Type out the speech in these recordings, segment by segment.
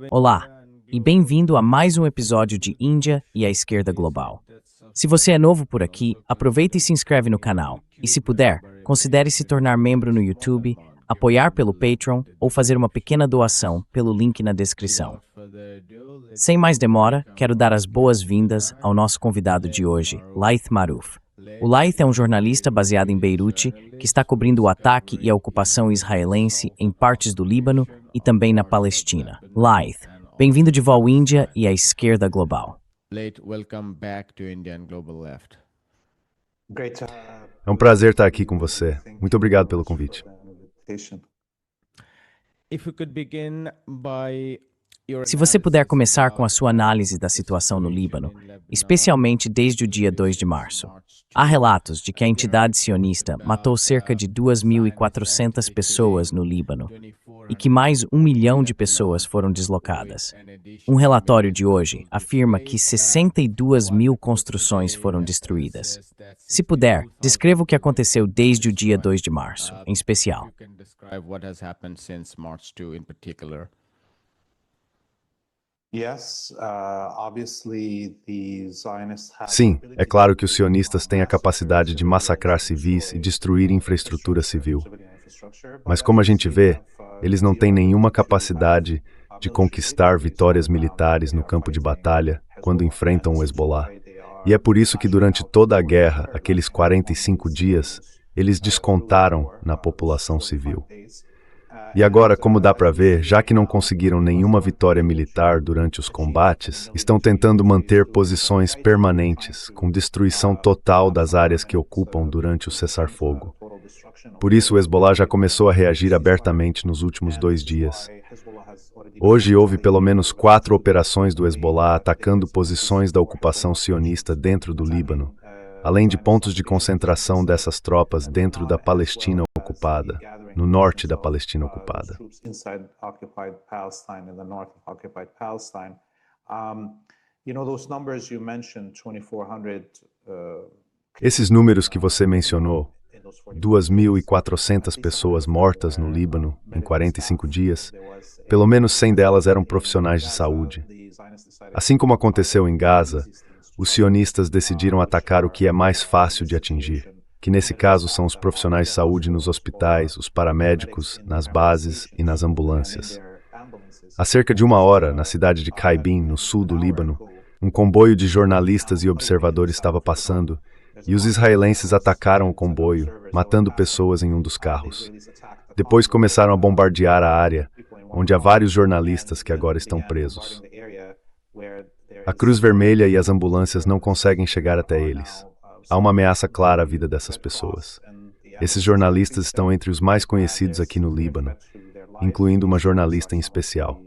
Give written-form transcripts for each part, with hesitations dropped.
Olá, e bem-vindo a mais um episódio de Índia e a Esquerda Global. Se você é novo por aqui, aproveita e se inscreve no canal. E se puder, considere se tornar membro no YouTube, apoiar pelo Patreon ou fazer uma pequena doação pelo link na descrição. Sem mais demora, quero dar as boas-vindas ao nosso convidado de hoje, Laith Marouf. O Laith é um jornalista baseado em Beirute que está cobrindo o ataque e a ocupação israelense em partes do Líbano e também na Palestina. Laith, bem-vindo de volta à Índia e à Esquerda Global. É um prazer estar aqui com você. Muito obrigado pelo convite. Se você puder começar com a sua análise da situação no Líbano, especialmente desde o dia 2 de março. Há relatos de que a entidade sionista matou cerca de 2.400 pessoas no Líbano e que mais 1 milhão de pessoas foram deslocadas. Um relatório de hoje afirma que 62 mil construções foram destruídas. Se puder, descreva o que aconteceu desde o dia 2 de março, em especial. Sim, é claro que os sionistas têm a capacidade de massacrar civis e destruir infraestrutura civil. Mas como a gente vê, eles não têm nenhuma capacidade de conquistar vitórias militares no campo de batalha quando enfrentam o Hezbollah. E é por isso que durante toda a guerra, aqueles 45 dias, eles descontaram na população civil. E agora, como dá para ver, já que não conseguiram nenhuma vitória militar durante os combates, estão tentando manter posições permanentes, com destruição total das áreas que ocupam durante o cessar-fogo. Por isso, o Hezbollah já começou a reagir abertamente nos últimos 2 dias. Hoje houve pelo menos 4 operações do Hezbollah atacando posições da ocupação sionista dentro do Líbano, além de pontos de concentração dessas tropas dentro da Palestina ocupada, no norte da Palestina ocupada. Esses números que você mencionou, 2.400 pessoas mortas no Líbano em 45 dias, pelo menos 100 delas eram profissionais de saúde. Assim como aconteceu em Gaza, os sionistas decidiram atacar o que é mais fácil de atingir, que nesse caso são os profissionais de saúde nos hospitais, os paramédicos, nas bases e nas ambulâncias. Há cerca de 1 hora, na cidade de Kaibin, no sul do Líbano, um comboio de jornalistas e observadores estava passando e os israelenses atacaram o comboio, matando pessoas em um dos carros. Depois começaram a bombardear a área, onde há vários jornalistas que agora estão presos. A Cruz Vermelha e as ambulâncias não conseguem chegar até eles. Há uma ameaça clara à vida dessas pessoas. Esses jornalistas estão entre os mais conhecidos aqui no Líbano, incluindo uma jornalista em especial.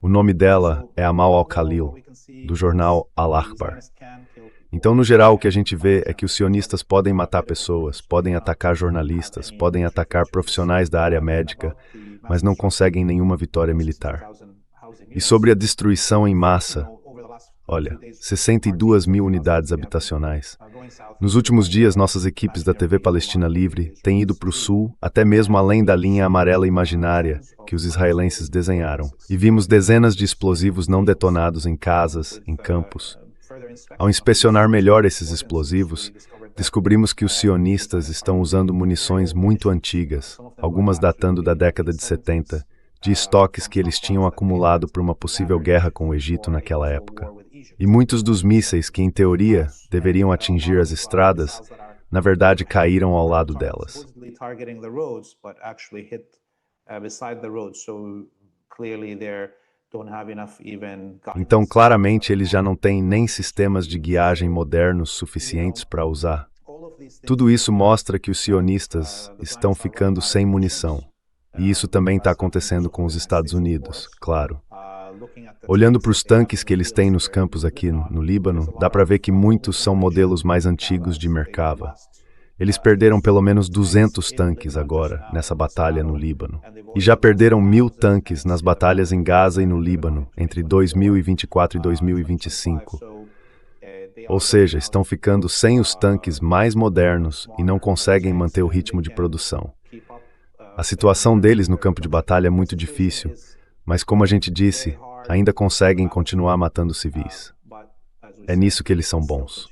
O nome dela é Amal Al-Khalil, do jornal Al-Akhbar. Então, no geral, o que a gente vê é que os sionistas podem matar pessoas, podem atacar jornalistas, podem atacar profissionais da área médica, mas não conseguem nenhuma vitória militar. E sobre a destruição em massa, olha, 62 mil unidades habitacionais. Nos últimos dias, nossas equipes da TV Palestina Livre têm ido para o sul, até mesmo além da linha amarela imaginária que os israelenses desenharam, e vimos dezenas de explosivos não detonados em casas, em campos. Ao inspecionar melhor esses explosivos, descobrimos que os sionistas estão usando munições muito antigas, algumas datando da década de 70, de estoques que eles tinham acumulado por uma possível guerra com o Egito naquela época. E muitos dos mísseis que, em teoria, deveriam atingir as estradas, na verdade caíram ao lado delas. Então, claramente, eles já não têm nem sistemas de guiagem modernos suficientes para usar. Tudo isso mostra que os sionistas estão ficando sem munição. E isso também está acontecendo com os Estados Unidos, claro. Olhando para os tanques que eles têm nos campos aqui no Líbano, dá para ver que muitos são modelos mais antigos de Merkava. Eles perderam pelo menos 200 tanques agora, nessa batalha no Líbano. E já perderam 1.000 tanques nas batalhas em Gaza e no Líbano, entre 2024 e 2025. Ou seja, estão ficando sem os tanques mais modernos e não conseguem manter o ritmo de produção. A situação deles no campo de batalha é muito difícil, mas como a gente disse, ainda conseguem continuar matando civis. É nisso que eles são bons.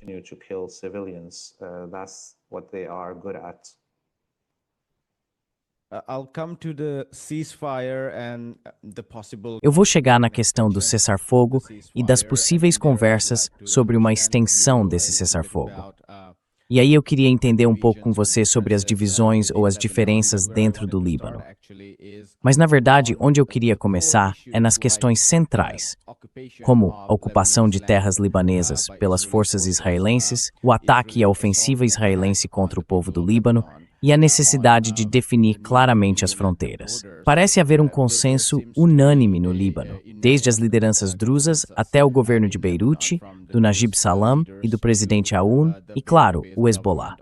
Eu vou chegar na questão do cessar-fogo e das possíveis conversas sobre uma extensão desse cessar-fogo. E aí eu queria entender um pouco com você sobre as divisões ou as diferenças dentro do Líbano. Mas, na verdade, onde eu queria começar é nas questões centrais, como a ocupação de terras libanesas pelas forças israelenses, o ataque e a ofensiva israelense contra o povo do Líbano e a necessidade de definir claramente as fronteiras. Parece haver um consenso unânime no Líbano, desde as lideranças druzas até o governo de Beirute, do Najib Salam e do presidente Aoun, e, claro, o Hezbollah.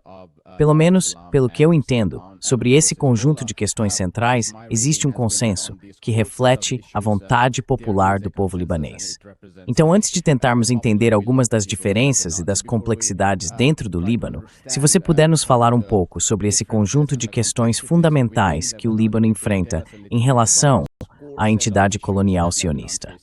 Pelo menos, pelo que eu entendo, sobre esse conjunto de questões centrais, existe um consenso que reflete a vontade popular do povo libanês. Então, antes de tentarmos entender algumas das diferenças e das complexidades dentro do Líbano, se você puder nos falar um pouco sobre esse conjunto de questões fundamentais que o Líbano enfrenta em relação à entidade colonial sionista.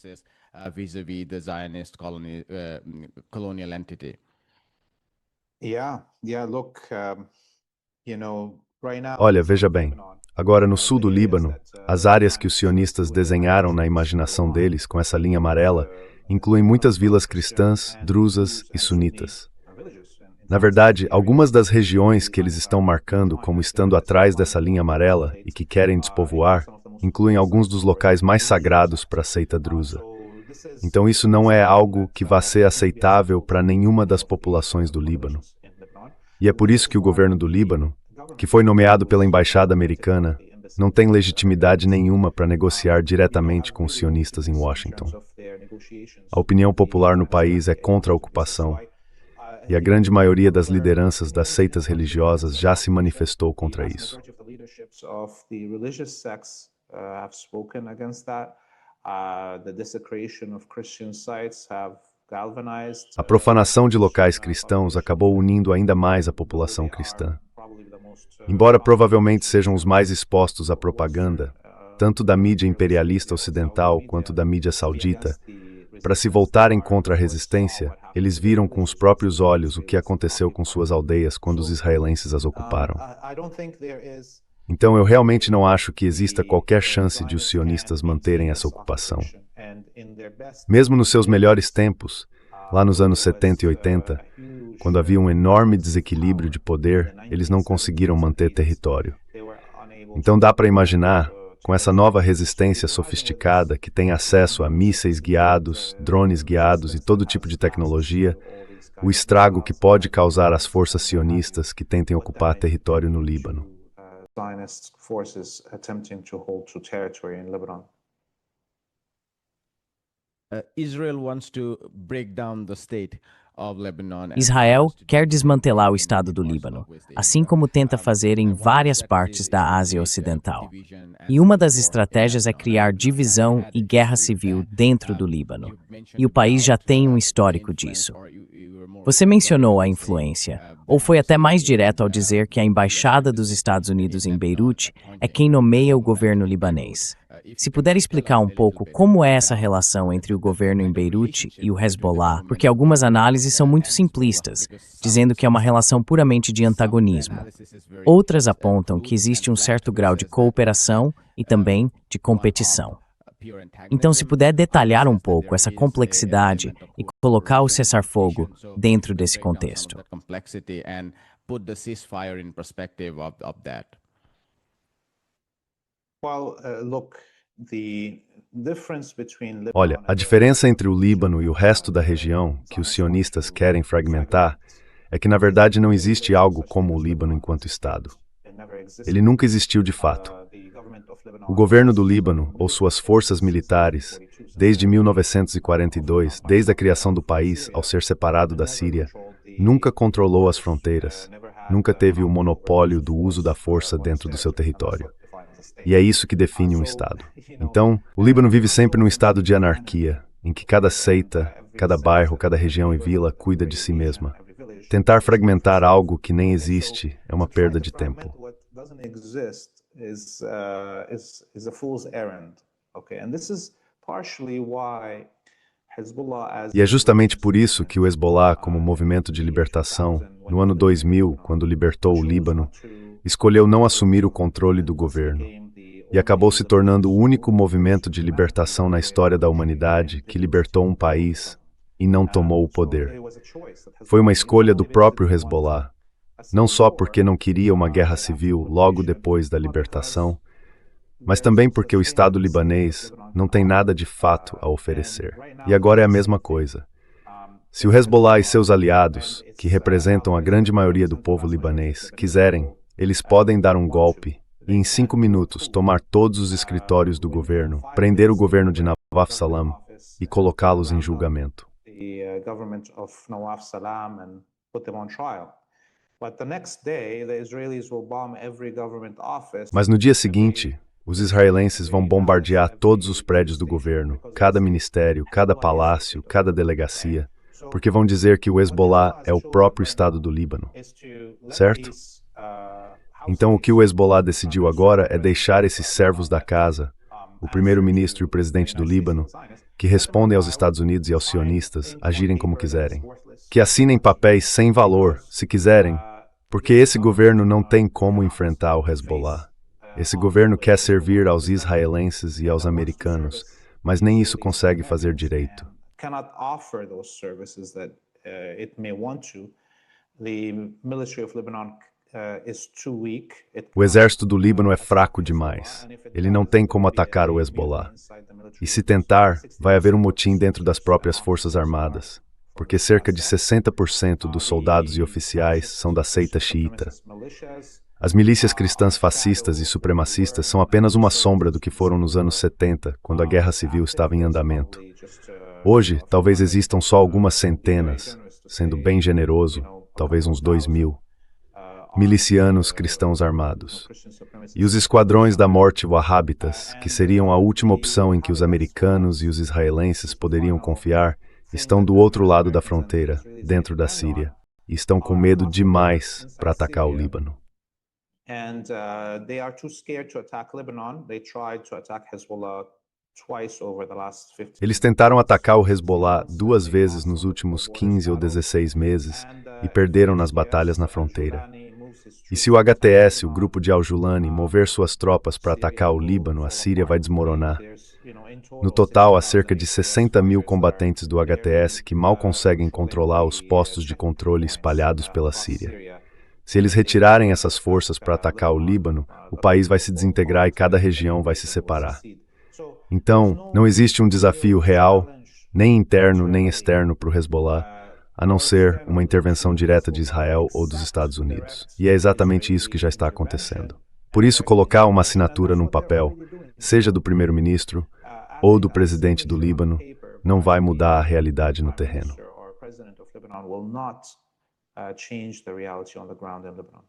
Olha, veja bem, agora no sul do Líbano, as áreas que os sionistas desenharam na imaginação deles com essa linha amarela incluem muitas vilas cristãs, druzas e sunitas. Na verdade, algumas das regiões que eles estão marcando como estando atrás dessa linha amarela e que querem despovoar, incluem alguns dos locais mais sagrados para a seita drusa. Então isso não é algo que vá ser aceitável para nenhuma das populações do Líbano. E é por isso que o governo do Líbano, que foi nomeado pela embaixada americana, não tem legitimidade nenhuma para negociar diretamente com os sionistas em Washington. A opinião popular no país é contra a ocupação, e a grande maioria das lideranças das seitas religiosas já se manifestou contra isso. A profanação de locais cristãos acabou unindo ainda mais a população cristã. Embora provavelmente sejam os mais expostos à propaganda, tanto da mídia imperialista ocidental quanto da mídia saudita, para se voltarem contra a resistência, eles viram com os próprios olhos o que aconteceu com suas aldeias quando os israelenses as ocuparam. Então eu realmente não acho que exista qualquer chance de os sionistas manterem essa ocupação. Mesmo nos seus melhores tempos, lá nos anos 70 e 80, quando havia um enorme desequilíbrio de poder, eles não conseguiram manter território. Então dá para imaginar, com essa nova resistência sofisticada que tem acesso a mísseis guiados, drones guiados e todo tipo de tecnologia, o estrago que pode causar às forças sionistas que tentem ocupar território no Líbano. Israel quer desmantelar o Estado do Líbano, assim como tenta fazer em várias partes da Ásia Ocidental. E uma das estratégias é criar divisão e guerra civil dentro do Líbano. E o país já tem um histórico disso. Você mencionou a influência, ou foi até mais direto ao dizer que a Embaixada dos Estados Unidos em Beirute é quem nomeia o governo libanês. Se puder explicar um pouco como é essa relação entre o governo em Beirute e o Hezbollah, porque algumas análises são muito simplistas, dizendo que é uma relação puramente de antagonismo. Outras apontam que existe um certo grau de cooperação e também de competição. Então, se puder detalhar um pouco essa complexidade e colocar o cessar-fogo dentro desse contexto. Olha, a diferença entre o Líbano e o resto da região, que os sionistas querem fragmentar, é que na verdade não existe algo como o Líbano enquanto Estado. Ele nunca existiu de fato. O governo do Líbano, ou suas forças militares, desde 1942, desde a criação do país ao ser separado da Síria, nunca controlou as fronteiras, nunca teve o monopólio do uso da força dentro do seu território. E é isso que define um Estado. Então, o Líbano vive sempre num estado de anarquia, em que cada seita, cada bairro, cada região e vila cuida de si mesma. Tentar fragmentar algo que nem existe é uma perda de tempo. E é justamente por isso que o Hezbollah, como movimento de libertação, no ano 2000, quando libertou o Líbano, escolheu não assumir o controle do governo. E acabou se tornando o único movimento de libertação na história da humanidade que libertou um país e não tomou o poder. Foi uma escolha do próprio Hezbollah, não só porque não queria uma guerra civil logo depois da libertação, mas também porque o Estado libanês não tem nada de fato a oferecer. E agora é a mesma coisa. Se o Hezbollah e seus aliados, que representam a grande maioria do povo libanês, quiserem, eles podem dar um golpe e em 5 minutos tomar todos os escritórios do governo, prender o governo de Nawaf Salam e colocá-los em julgamento. Mas no dia seguinte, os israelenses vão bombardear todos os prédios do governo, cada ministério, cada palácio, cada delegacia, porque vão dizer que o Hezbollah é o próprio Estado do Líbano, certo? Então o que o Hezbollah decidiu agora é deixar esses servos da casa, o primeiro-ministro e o presidente do Líbano, que respondem aos Estados Unidos e aos sionistas, agirem como quiserem. Que assinem papéis sem valor, se quiserem, porque esse governo não tem como enfrentar o Hezbollah. Esse governo quer servir aos israelenses e aos americanos, mas nem isso consegue fazer direito. O exército do Líbano é fraco demais. Ele não tem como atacar o Hezbollah. E se tentar, vai haver um motim dentro das próprias forças armadas, porque cerca de 60% dos soldados e oficiais são da seita xiita. As milícias cristãs fascistas e supremacistas são apenas uma sombra do que foram nos anos 70, quando a guerra civil estava em andamento. Hoje, talvez existam só algumas centenas, sendo bem generoso, talvez uns 2.000, milicianos cristãos armados. E os esquadrões da morte wahhabitas, que seriam a última opção em que os americanos e os israelenses poderiam confiar, estão do outro lado da fronteira, dentro da Síria, e estão com medo demais para atacar o Líbano. Eles tentaram atacar o Hezbollah 2 vezes nos últimos 15 ou 16 meses e perderam nas batalhas na fronteira. E se o HTS, o grupo de Al-Julani, mover suas tropas para atacar o Líbano, a Síria vai desmoronar. No total, há cerca de 60.000 combatentes do HTS que mal conseguem controlar os postos de controle espalhados pela Síria. Se eles retirarem essas forças para atacar o Líbano, o país vai se desintegrar e cada região vai se separar. Então, não existe um desafio real, nem interno nem externo para o Hezbollah, a não ser uma intervenção direta de Israel ou dos Estados Unidos. E é exatamente isso que já está acontecendo. Por isso, colocar uma assinatura num papel, seja do primeiro-ministro ou do presidente do Líbano, não vai mudar a realidade no terreno. Change the reality on the ground in Lebanon.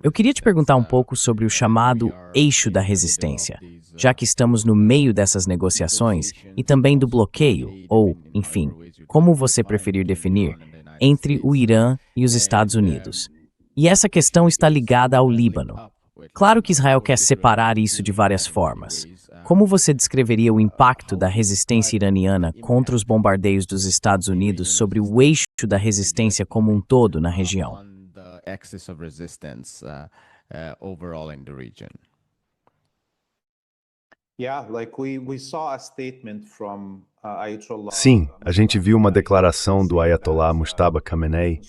Eu queria te perguntar um pouco sobre o chamado eixo da resistência, já que estamos no meio dessas negociações e também do bloqueio, ou, enfim, como você preferir definir, entre o Irã e os Estados Unidos. E essa questão está ligada ao Líbano. Claro que Israel quer separar isso de várias formas. Como você descreveria o impacto da resistência iraniana contra os bombardeios dos Estados Unidos sobre o eixo da resistência como um todo na região? Sim, a gente viu uma declaração do Ayatollah Mujtaba Khamenei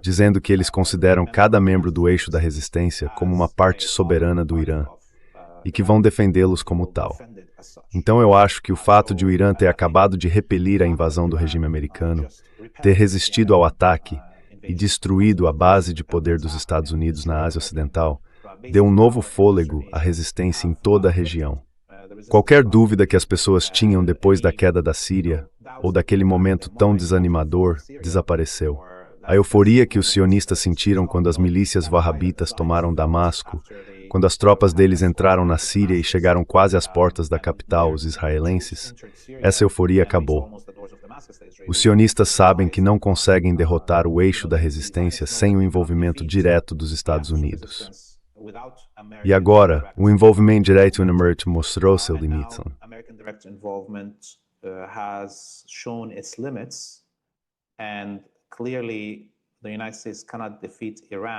dizendo que eles consideram cada membro do eixo da resistência como uma parte soberana do Irã e que vão defendê-los como tal. Então eu acho que o fato de o Irã ter acabado de repelir a invasão do regime americano, ter resistido ao ataque e destruído a base de poder dos Estados Unidos na Ásia Ocidental, deu um novo fôlego à resistência em toda a região. Qualquer dúvida que as pessoas tinham depois da queda da Síria, ou daquele momento tão desanimador, desapareceu. A euforia que os sionistas sentiram quando as milícias wahhabitas tomaram Damasco quando as tropas deles entraram na Síria e chegaram quase às portas da capital, os israelenses, essa euforia acabou. Os sionistas sabem que não conseguem derrotar o eixo da resistência sem o envolvimento direto dos Estados Unidos. E agora, o envolvimento direto no Emirate mostrou seu limite.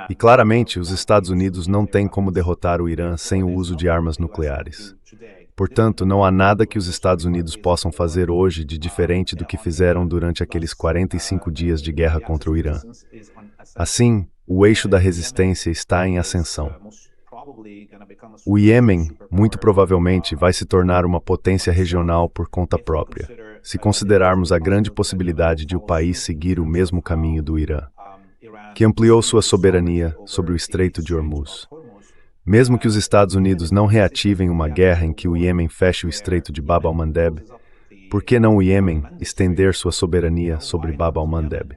E claramente, os Estados Unidos não têm como derrotar o Irã sem o uso de armas nucleares. Portanto, não há nada que os Estados Unidos possam fazer hoje de diferente do que fizeram durante aqueles 45 dias de guerra contra o Irã. Assim, o eixo da resistência está em ascensão. O Iêmen, muito provavelmente, vai se tornar uma potência regional por conta própria, se considerarmos a grande possibilidade de o país seguir o mesmo caminho do Irã, que ampliou sua soberania sobre o Estreito de Hormuz. Mesmo que os Estados Unidos não reativem uma guerra em que o Iêmen feche o Estreito de Bab al-Mandeb, por que não o Iêmen estender sua soberania sobre Bab al-Mandeb?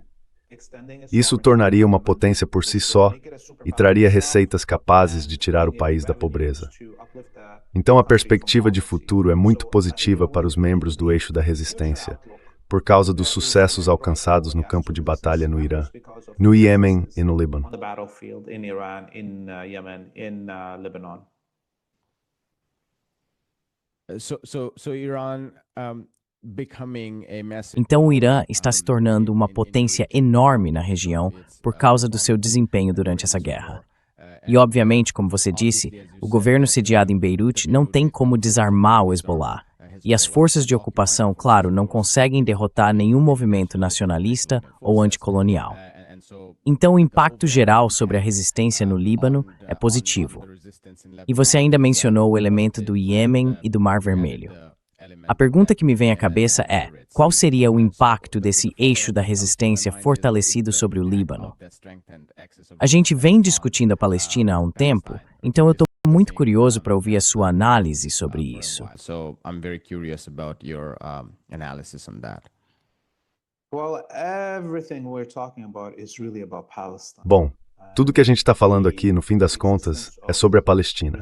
Isso o tornaria uma potência por si só e traria receitas capazes de tirar o país da pobreza. Então a perspectiva de futuro é muito positiva para os membros do eixo da resistência, por causa dos sucessos alcançados no campo de batalha no Irã, no Iêmen e no Líbano. Então o Irã está se tornando uma potência enorme na região por causa do seu desempenho durante essa guerra. E obviamente, como você disse, o governo sediado em Beirute não tem como desarmar o Hezbollah. E as forças de ocupação, claro, não conseguem derrotar nenhum movimento nacionalista ou anticolonial. Então o impacto geral sobre a resistência no Líbano é positivo. E você ainda mencionou o elemento do Iêmen e do Mar Vermelho. A pergunta que me vem à cabeça é, qual seria o impacto desse eixo da resistência fortalecido sobre o Líbano? A gente vem discutindo a Palestina há um tempo, então eu estou muito curioso para ouvir a sua análise sobre isso. Bom, tudo que a gente está falando aqui, no fim das contas, é sobre a Palestina.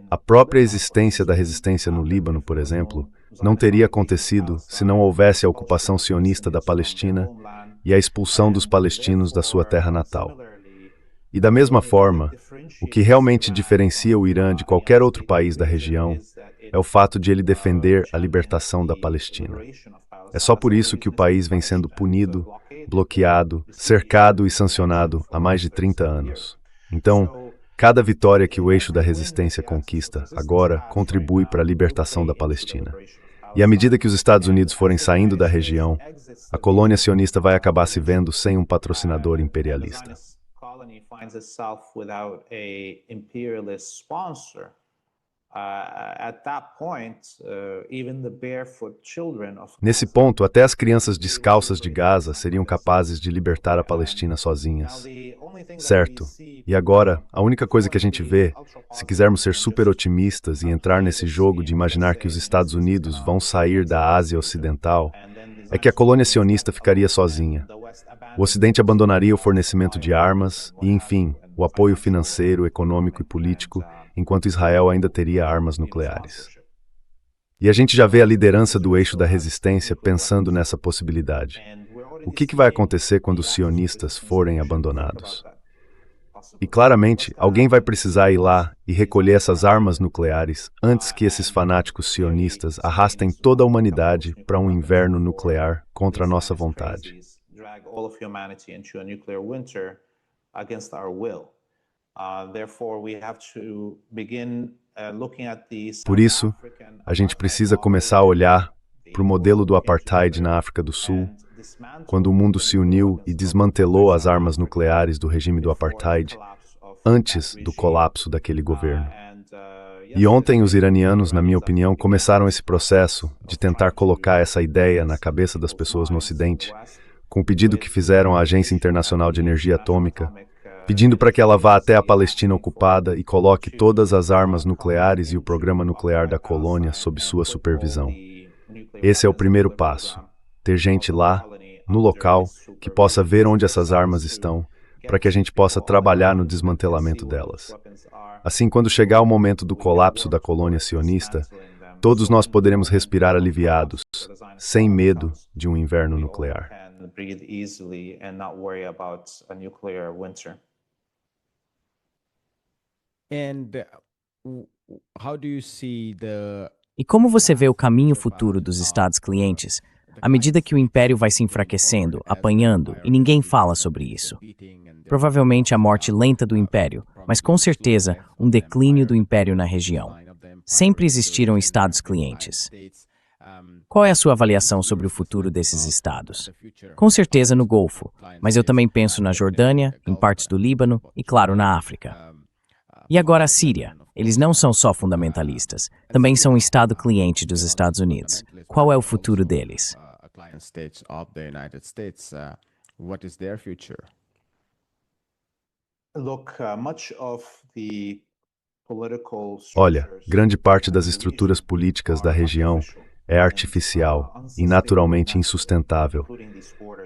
A própria existência da resistência no Líbano, por exemplo, não teria acontecido se não houvesse a ocupação sionista da Palestina e a expulsão dos palestinos da sua terra natal. E da mesma forma, o que realmente diferencia o Irã de qualquer outro país da região é o fato de ele defender a libertação da Palestina. É só por isso que o país vem sendo punido, bloqueado, cercado e sancionado há mais de 30 anos. Então, cada vitória que o eixo da resistência conquista agora contribui para a libertação da Palestina. E à medida que os Estados Unidos forem saindo da região, a colônia sionista vai acabar se vendo sem um patrocinador imperialista. Nesse ponto, até as crianças descalças de Gaza seriam capazes de libertar a Palestina sozinhas. Certo. E agora, a única coisa que a gente vê, se quisermos ser super otimistas e entrar nesse jogo de imaginar que os Estados Unidos vão sair da Ásia Ocidental, é que a colônia sionista ficaria sozinha. O Ocidente abandonaria o fornecimento de armas e, enfim, o apoio financeiro, econômico e político, enquanto Israel ainda teria armas nucleares. E a gente já vê a liderança do eixo da resistência pensando nessa possibilidade. O que vai acontecer quando os sionistas forem abandonados? E claramente, alguém vai precisar ir lá e recolher essas armas nucleares antes que esses fanáticos sionistas arrastem toda a humanidade para um inverno nuclear contra a nossa vontade. Por isso, a gente precisa começar a olhar para o modelo do apartheid na África do Sul, quando o mundo se uniu e desmantelou as armas nucleares do regime do apartheid, antes do colapso daquele governo. E ontem os iranianos, na minha opinião, começaram esse processo de tentar colocar essa ideia na cabeça das pessoas no Ocidente, com o pedido que fizeram à Agência Internacional de Energia Atômica, pedindo para que ela vá até a Palestina ocupada e coloque todas as armas nucleares e o programa nuclear da colônia sob sua supervisão. Esse é o primeiro passo. Ter gente lá, no local, que possa ver onde essas armas estão, para que a gente possa trabalhar no desmantelamento delas. Assim, quando chegar o momento do colapso da colônia sionista, todos nós poderemos respirar aliviados, sem medo de um inverno nuclear. E como você vê o caminho futuro dos estados clientes, à medida que o império vai se enfraquecendo, apanhando, e ninguém fala sobre isso? Provavelmente a morte lenta do império, mas com certeza um declínio do império na região. Sempre existiram estados clientes. Qual é a sua avaliação sobre o futuro desses estados? Com certeza no Golfo, mas eu também penso na Jordânia, em partes do Líbano e, claro, na África. E agora a Síria. Eles não são só fundamentalistas, também são um estado cliente dos Estados Unidos. Qual é o futuro deles? Olha, grande parte das estruturas políticas da região é artificial e naturalmente insustentável,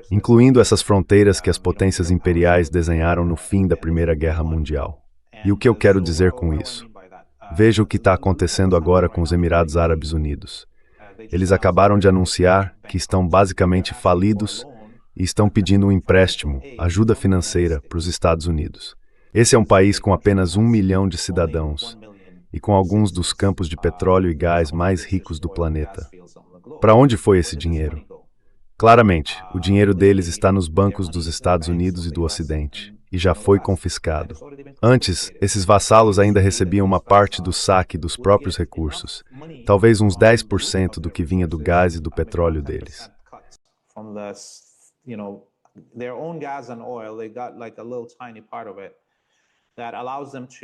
incluindo essas fronteiras que as potências imperiais desenharam no fim da Primeira Guerra Mundial. E o que eu quero dizer com isso? Veja o que está acontecendo agora com os Emirados Árabes Unidos. Eles acabaram de anunciar que estão basicamente falidos e estão pedindo um empréstimo, ajuda financeira, para os Estados Unidos. Esse é um país com apenas 1 milhão de cidadãos e com alguns dos campos de petróleo e gás mais ricos do planeta. Para onde foi esse dinheiro? Claramente, o dinheiro deles está nos bancos dos Estados Unidos e do Ocidente, e já foi confiscado. Antes, esses vassalos ainda recebiam uma parte do saque dos próprios recursos, talvez uns 10% do que vinha do gás e do petróleo deles.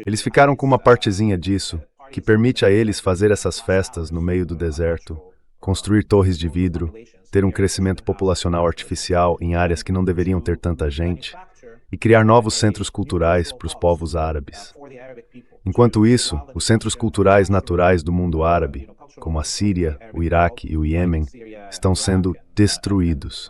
Eles ficaram com uma partezinha disso, que permite a eles fazer essas festas no meio do deserto, construir torres de vidro, ter um crescimento populacional artificial em áreas que não deveriam ter tanta gente, e criar novos centros culturais para os povos árabes. Enquanto isso, os centros culturais naturais do mundo árabe, como a Síria, o Iraque e o Iêmen, estão sendo destruídos.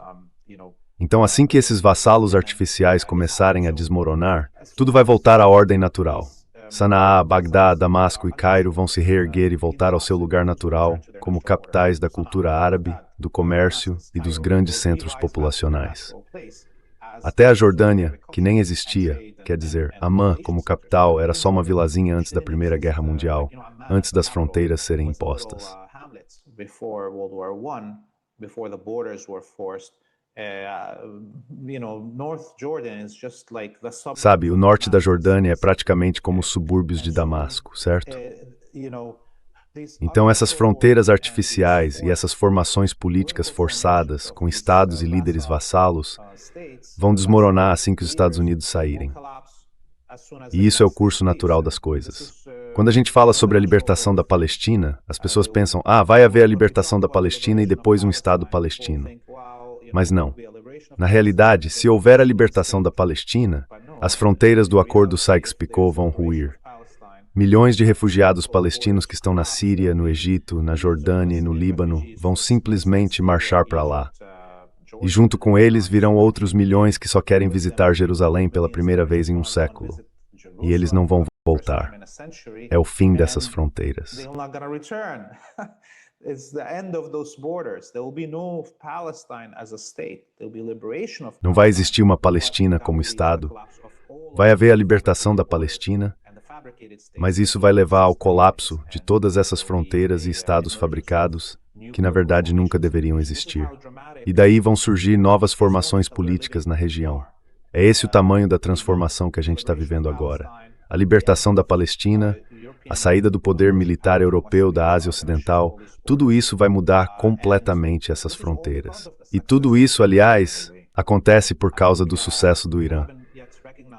Então, assim que esses vassalos artificiais começarem a desmoronar, tudo vai voltar à ordem natural. Sanaá, Bagdá, Damasco e Cairo vão se reerguer e voltar ao seu lugar natural, como capitais da cultura árabe, do comércio e dos grandes centros populacionais. Até a Jordânia, que nem existia, quer dizer, Amman como capital era só uma vilazinha antes da Primeira Guerra Mundial, antes das fronteiras serem impostas. Sabe, o norte da Jordânia é praticamente como os subúrbios de Damasco, certo? Então essas fronteiras artificiais e essas formações políticas forçadas, com estados e líderes vassalos, vão desmoronar assim que os Estados Unidos saírem. E isso é o curso natural das coisas. Quando a gente fala sobre a libertação da Palestina, as pessoas pensam, vai haver a libertação da Palestina e depois um Estado palestino. Mas não. Na realidade, se houver a libertação da Palestina, as fronteiras do Acordo Sykes-Picot vão ruir. Milhões de refugiados palestinos que estão na Síria, no Egito, na Jordânia e no Líbano vão simplesmente marchar para lá. E junto com eles virão outros milhões que só querem visitar Jerusalém pela primeira vez em um século. E eles não vão voltar. É o fim dessas fronteiras. Não vai existir uma Palestina como Estado. Vai haver a libertação da Palestina, mas isso vai levar ao colapso de todas essas fronteiras e estados fabricados, que na verdade nunca deveriam existir. E daí vão surgir novas formações políticas na região. É esse o tamanho da transformação que a gente está vivendo agora. A libertação da Palestina, a saída do poder militar europeu da Ásia Ocidental, tudo isso vai mudar completamente essas fronteiras. E tudo isso, aliás, acontece por causa do sucesso do Irã.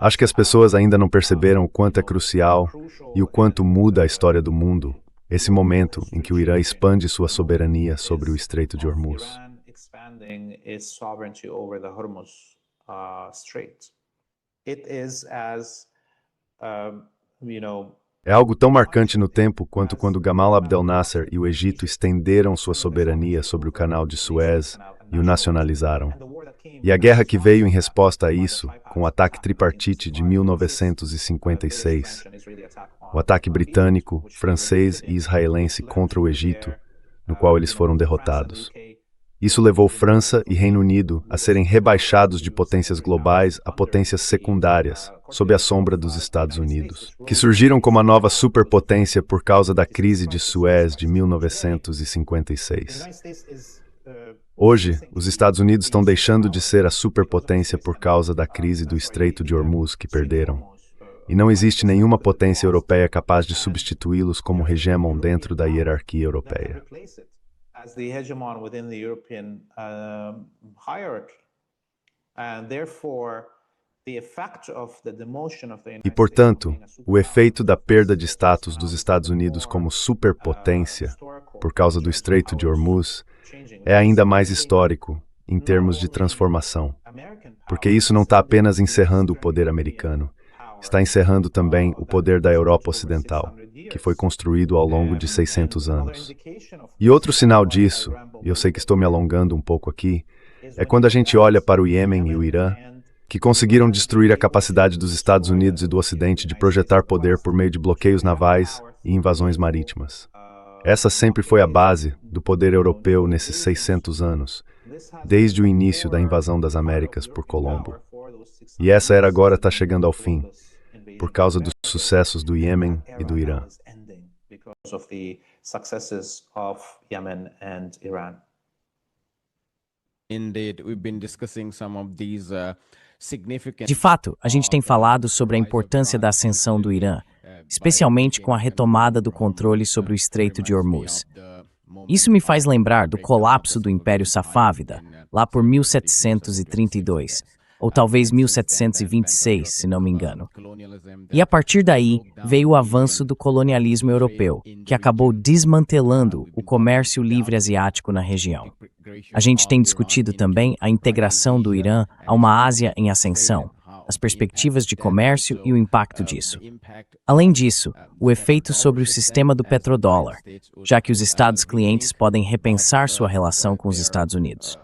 Acho que as pessoas ainda não perceberam o quanto é crucial e o quanto muda a história do mundo, esse momento em que o Irã expande sua soberania sobre o Estreito de Hormuz. É algo tão marcante no tempo quanto quando Gamal Abdel Nasser e o Egito estenderam sua soberania sobre o Canal de Suez e o nacionalizaram. E a guerra que veio em resposta a isso, com o ataque tripartite de 1956, o ataque britânico, francês e israelense contra o Egito, no qual eles foram derrotados. Isso levou França e Reino Unido a serem rebaixados de potências globais a potências secundárias, sob a sombra dos Estados Unidos, que surgiram como a nova superpotência por causa da crise de Suez de 1956. Hoje, os Estados Unidos estão deixando de ser a superpotência por causa da crise do Estreito de Hormuz que perderam. E não existe nenhuma potência europeia capaz de substituí-los como hegemon dentro da hierarquia europeia. As the hegemon within the European hierarchy. And therefore, the effect of the demotion of the United E, portanto, o efeito da perda de status dos Estados Unidos como superpotência, por causa do Estreito de Hormuz, é ainda mais histórico, em termos de transformação. Porque isso não está apenas encerrando o poder americano, está encerrando também o poder da Europa Ocidental, que foi construído ao longo de 600 anos. E outro sinal disso, e eu sei que estou me alongando um pouco aqui, é quando a gente olha para o Iêmen e o Irã, que conseguiram destruir a capacidade dos Estados Unidos e do Ocidente de projetar poder por meio de bloqueios navais e invasões marítimas. Essa sempre foi a base do poder europeu nesses 600 anos, desde o início da invasão das Américas por Colombo. E essa era agora está chegando ao fim, por causa dos sucessos do Iêmen e do Irã. De fato, a gente tem falado sobre a importância da ascensão do Irã, especialmente com a retomada do controle sobre o Estreito de Hormuz. Isso me faz lembrar do colapso do Império Safávida, lá por 1732, ou talvez 1726, se não me engano. E a partir daí, veio o avanço do colonialismo europeu, que acabou desmantelando o comércio livre asiático na região. A gente tem discutido também a integração do Irã a uma Ásia em ascensão, as perspectivas de comércio e o impacto disso. Além disso, o efeito sobre o sistema do petrodólar, já que os estados clientes podem repensar sua relação com os Estados Unidos.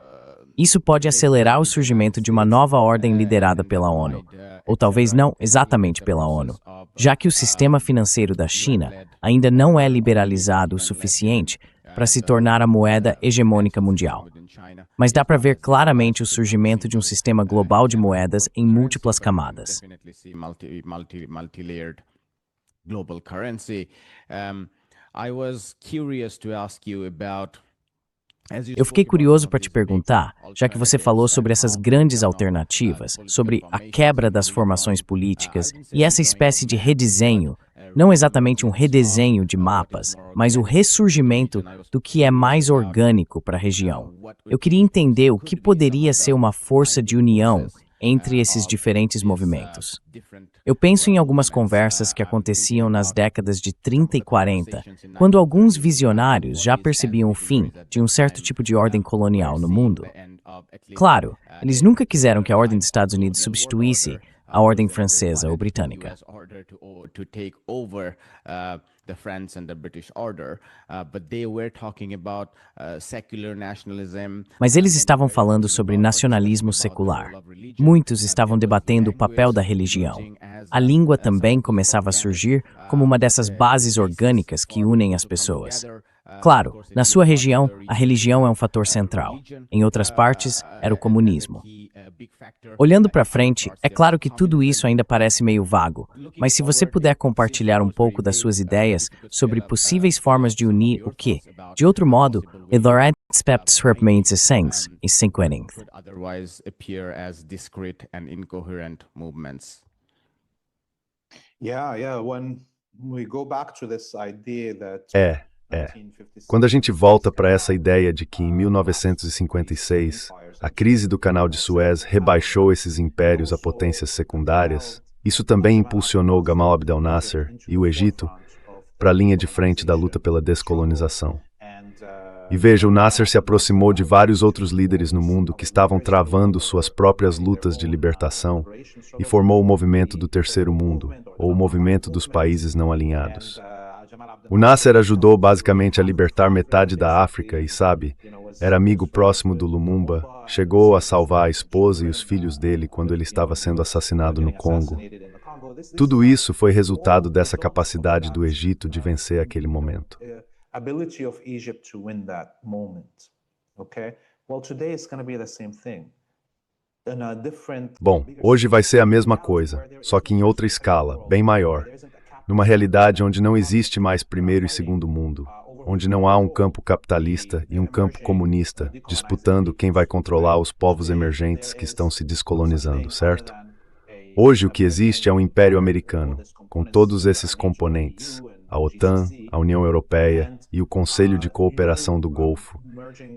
Isso pode acelerar o surgimento de uma nova ordem liderada pela ONU, ou talvez não exatamente pela ONU, já que o sistema financeiro da China ainda não é liberalizado o suficiente para se tornar a moeda hegemônica mundial. Mas dá para ver claramente o surgimento de um sistema global de moedas em múltiplas camadas. Eu fiquei curioso para te perguntar, já que você falou sobre essas grandes alternativas, sobre a quebra das formações políticas e essa espécie de redesenho, não exatamente um redesenho de mapas, mas o ressurgimento do que é mais orgânico para a região. Eu queria entender o que poderia ser uma força de união entre esses diferentes movimentos. Eu penso em algumas conversas que aconteciam nas décadas de 30 e 40, quando alguns visionários já percebiam o fim de um certo tipo de ordem colonial no mundo. Claro, eles nunca quiseram que a ordem dos Estados Unidos substituísse a ordem francesa ou britânica. Mas eles estavam falando sobre nacionalismo secular. Muitos estavam debatendo o papel da religião. A língua também começava a surgir como uma dessas bases orgânicas que unem as pessoas. Claro, na sua região, a religião é um fator central. Em outras partes, era o comunismo. Olhando para frente, é claro que tudo isso ainda parece meio vago, mas se você puder compartilhar um pouco das suas ideias sobre possíveis formas de unir o que, de outro modo, e sequencing. Quando a gente volta para essa ideia de que em 1956, a crise do Canal de Suez rebaixou esses impérios a potências secundárias, isso também impulsionou Gamal Abdel Nasser e o Egito para a linha de frente da luta pela descolonização. E veja, o Nasser se aproximou de vários outros líderes no mundo que estavam travando suas próprias lutas de libertação e formou o movimento do Terceiro Mundo, ou o movimento dos países não alinhados. O Nasser ajudou basicamente a libertar metade da África e, sabe, era amigo próximo do Lumumba, chegou a salvar a esposa e os filhos dele quando ele estava sendo assassinado no Congo. Tudo isso foi resultado dessa capacidade do Egito de vencer aquele momento. Bom, hoje vai ser a mesma coisa, só que em outra escala, bem maior. Numa realidade onde não existe mais primeiro e segundo mundo, onde não há um campo capitalista e um campo comunista disputando quem vai controlar os povos emergentes que estão se descolonizando, certo? Hoje o que existe é um império americano, com todos esses componentes, a OTAN, a União Europeia e o Conselho de Cooperação do Golfo,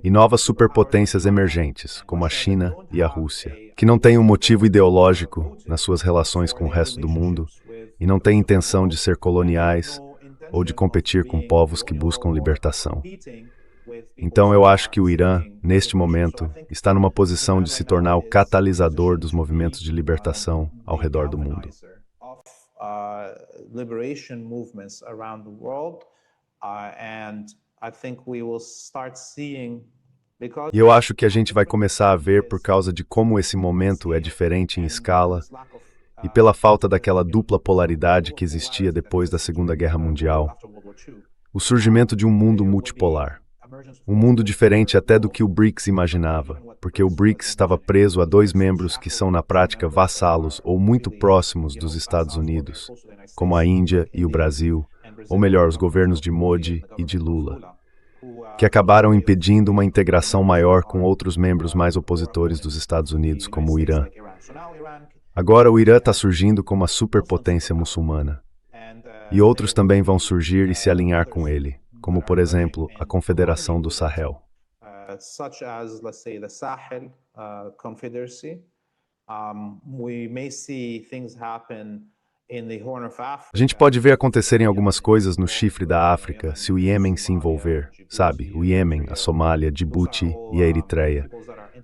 e novas superpotências emergentes, como a China e a Rússia, que não têm um motivo ideológico nas suas relações com o resto do mundo e não têm intenção de ser coloniais ou de competir com povos que buscam libertação. Então eu acho que o Irã, neste momento, está numa posição de se tornar o catalisador dos movimentos de libertação ao redor do mundo. E eu acho que a gente vai começar a ver por causa de como esse momento é diferente em escala e pela falta daquela dupla polaridade que existia depois da Segunda Guerra Mundial, o surgimento de um mundo multipolar. Um mundo diferente até do que o BRICS imaginava, porque o BRICS estava preso a dois membros que são na prática vassalos ou muito próximos dos Estados Unidos, como a Índia e o Brasil, ou melhor, os governos de Modi e de Lula, que acabaram impedindo uma integração maior com outros membros mais opositores dos Estados Unidos, como o Irã. Agora o Irã está surgindo como a superpotência muçulmana, e outros também vão surgir e se alinhar com ele, como, por exemplo, a Confederação do Sahel. A gente pode ver acontecerem algumas coisas no chifre da África se o Iêmen se envolver, sabe? O Iêmen, a Somália, Djibouti e a Eritreia.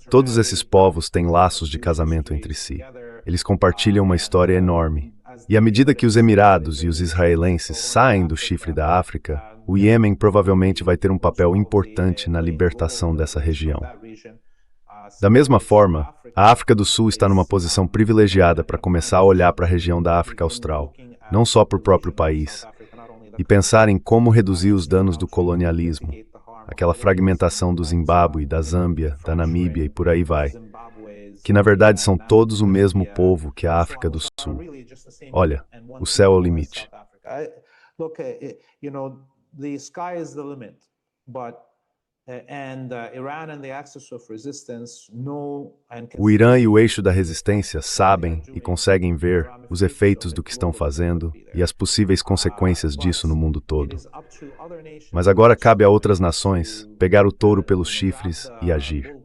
Todos esses povos têm laços de casamento entre si. Eles compartilham uma história enorme. E à medida que os Emirados e os israelenses saem do chifre da África, o Iêmen provavelmente vai ter um papel importante na libertação dessa região. Da mesma forma, a África do Sul está numa posição privilegiada para começar a olhar para a região da África Austral, não só para o próprio país, e pensar em como reduzir os danos do colonialismo, aquela fragmentação do Zimbábue, da Zâmbia, da Namíbia e por aí vai, que na verdade são todos o mesmo povo que a África do Sul. Olha, o céu é o limite. O Irã e o eixo da resistência sabem e conseguem ver os efeitos do que estão fazendo e as possíveis consequências disso no mundo todo. Mas agora cabe a outras nações pegar o touro pelos chifres e agir.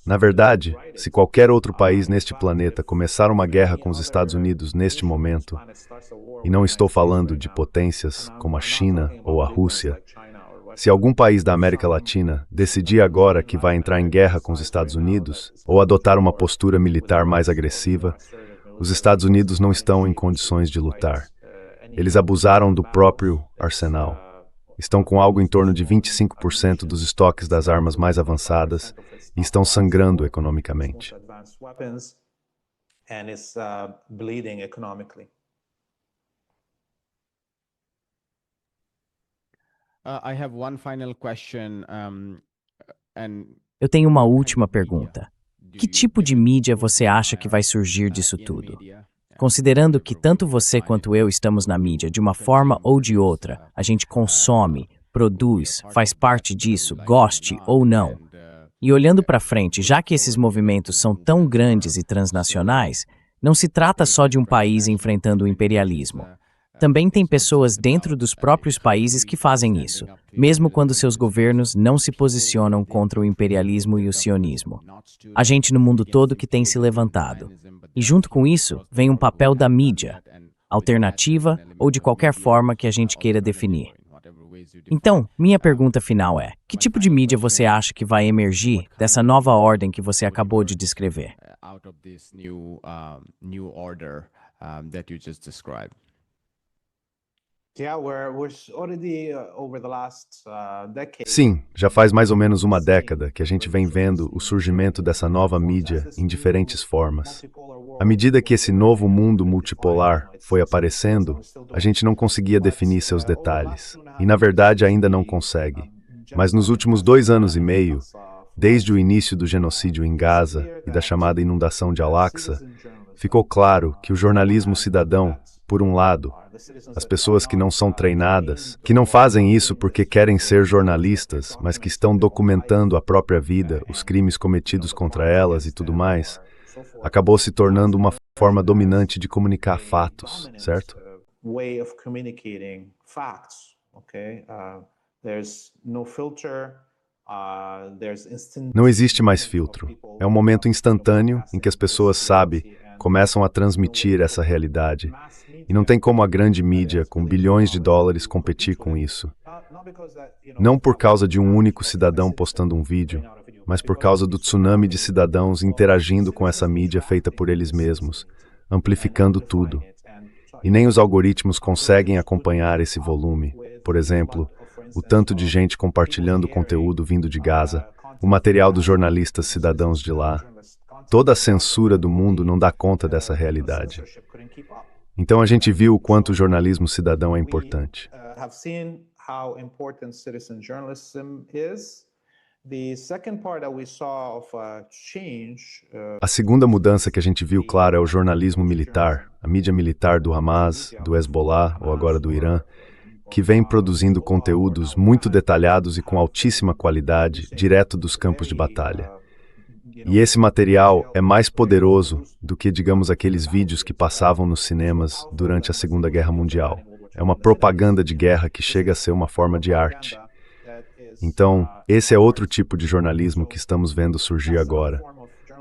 Na verdade, se qualquer outro país neste planeta começar uma guerra com os Estados Unidos neste momento, e não estou falando de potências como a China ou a Rússia, se algum país da América Latina decidir agora que vai entrar em guerra com os Estados Unidos ou adotar uma postura militar mais agressiva, os Estados Unidos não estão em condições de lutar. Eles abusaram do próprio arsenal. Estão com algo em torno de 25% dos estoques das armas mais avançadas e estão sangrando economicamente. Eu tenho uma última pergunta. Que tipo de mídia você acha que vai surgir disso tudo? Considerando que tanto você quanto eu estamos na mídia, de uma forma ou de outra, a gente consome, produz, faz parte disso, goste ou não. E olhando para frente, já que esses movimentos são tão grandes e transnacionais, não se trata só de um país enfrentando o imperialismo. Também tem pessoas dentro dos próprios países que fazem isso, mesmo quando seus governos não se posicionam contra o imperialismo e o sionismo. Há gente no mundo todo que tem se levantado. E junto com isso, vem um papel da mídia, alternativa ou de qualquer forma que a gente queira definir. Então, minha pergunta final é: que tipo de mídia você acha que vai emergir dessa nova ordem que você acabou de descrever? Sim, já faz mais ou menos uma década que a gente vem vendo o surgimento dessa nova mídia em diferentes formas. À medida que esse novo mundo multipolar foi aparecendo, a gente não conseguia definir seus detalhes. E, na verdade, ainda não consegue. Mas nos últimos 2 anos e meio, desde o início do genocídio em Gaza e da chamada inundação de Al-Aqsa, ficou claro que o jornalismo cidadão, por um lado, as pessoas que não são treinadas, que não fazem isso porque querem ser jornalistas, mas que estão documentando a própria vida, os crimes cometidos contra elas e tudo mais, acabou se tornando uma forma dominante de comunicar fatos, certo? Não existe mais filtro. É um momento instantâneo em que as pessoas, começam a transmitir essa realidade. E não tem como a grande mídia, com bilhões de dólares, competir com isso. Não por causa de um único cidadão postando um vídeo, mas por causa do tsunami de cidadãos interagindo com essa mídia feita por eles mesmos, amplificando tudo. E nem os algoritmos conseguem acompanhar esse volume. Por exemplo, o tanto de gente compartilhando conteúdo vindo de Gaza, o material dos jornalistas cidadãos de lá. Toda a censura do mundo não dá conta dessa realidade. Então a gente viu o quanto o jornalismo cidadão é importante. A segunda mudança que a gente viu, claro, é o jornalismo militar, a mídia militar do Hamas, do Hezbollah ou agora do Irã, que vem produzindo conteúdos muito detalhados e com altíssima qualidade, direto dos campos de batalha. E esse material é mais poderoso do que, digamos, aqueles vídeos que passavam nos cinemas durante a Segunda Guerra Mundial. É uma propaganda de guerra que chega a ser uma forma de arte. Então, esse é outro tipo de jornalismo que estamos vendo surgir agora.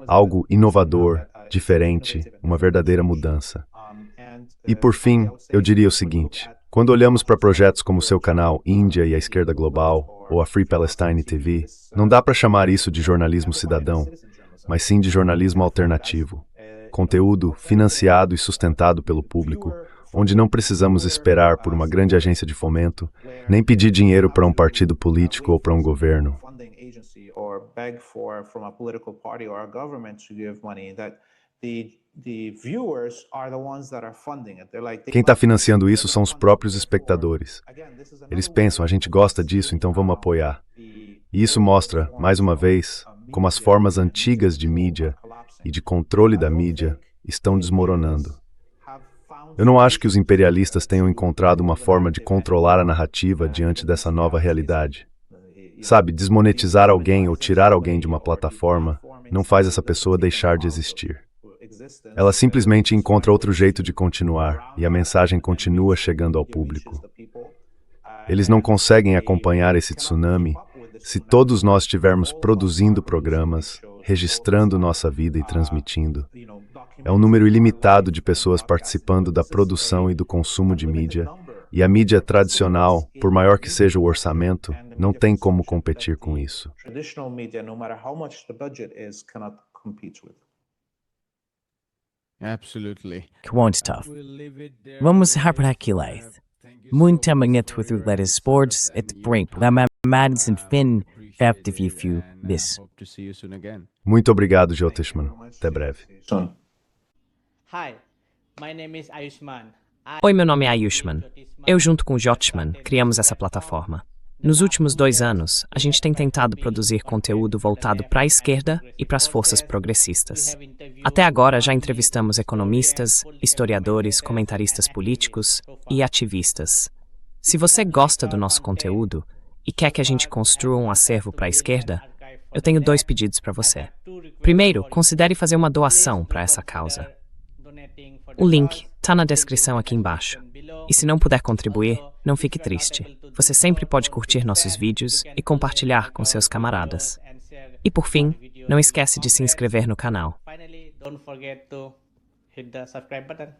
Algo inovador, diferente, uma verdadeira mudança. E por fim, eu diria o seguinte: quando olhamos para projetos como o seu canal Índia e a Esquerda Global, ou a Free Palestine TV, não dá para chamar isso de jornalismo cidadão, mas sim de jornalismo alternativo. Conteúdo financiado e sustentado pelo público, onde não precisamos esperar por uma grande agência de fomento, nem pedir dinheiro para um partido político ou para um governo. Quem está financiando isso são os próprios espectadores. Eles pensam, a gente gosta disso, então vamos apoiar. E isso mostra, mais uma vez, como as formas antigas de mídia e de controle da mídia estão desmoronando. Eu não acho que os imperialistas tenham encontrado uma forma de controlar a narrativa diante dessa nova realidade. Desmonetizar alguém ou tirar alguém de uma plataforma não faz essa pessoa deixar de existir. Ela simplesmente encontra outro jeito de continuar e a mensagem continua chegando ao público. Eles não conseguem acompanhar esse tsunami se todos nós estivermos produzindo programas, registrando nossa vida e transmitindo. É um número ilimitado de pessoas participando da produção e do consumo de mídia, e a mídia tradicional, por maior que seja o orçamento, não tem como competir com isso. Kwontov. Vamos encerrar por aqui, Leith. Muito obrigado por ler sports et brink. Madison Finn, FTV this. Muito obrigado, Jotishman. Até breve. Hi, my name is Ayushman. Oi, meu nome é Ayushman. Eu, junto com o Jotishman, criamos essa plataforma. Nos últimos 2 anos, a gente tem tentado produzir conteúdo voltado para a esquerda e para as forças progressistas. Até agora, já entrevistamos economistas, historiadores, comentaristas políticos e ativistas. Se você gosta do nosso conteúdo e quer que a gente construa um acervo para a esquerda, eu tenho 2 pedidos para você. Primeiro, considere fazer uma doação para essa causa. O link está na descrição aqui embaixo. E se não puder contribuir, não fique triste. Você sempre pode curtir nossos vídeos e compartilhar com seus camaradas. E por fim, não esquece de se inscrever no canal. Finally, don't forget to hit the subscribe button.